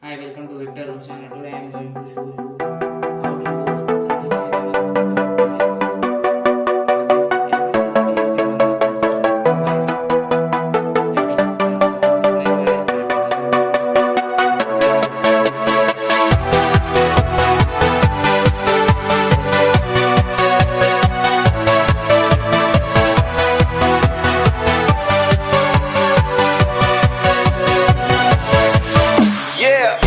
Hi, welcome to Victor Room channel. Today I am going to show you how to use CCTV cameras without DVR box. Okay, every CCTV camera consists of two wires. That is one power supply wire and another one is audio Yeah.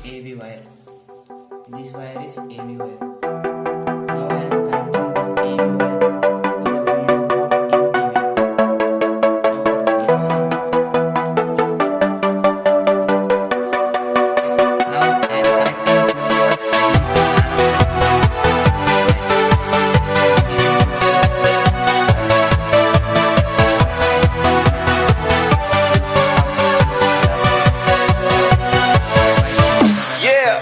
AV wire. This wire is AV wire. Now I am connecting this AV wire to the video port in TV. Now let's see. Now I am connecting towards Yeah.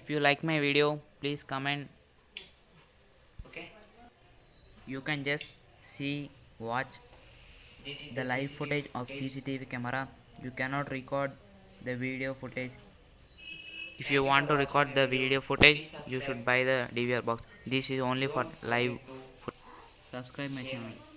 If you like my video, please comment. Okay. You can just watch the live footage of CCTV camera. You cannot record the video footage. If you want to record the video footage, you should buy the DVR box. This is only for live. Subscribe my channel.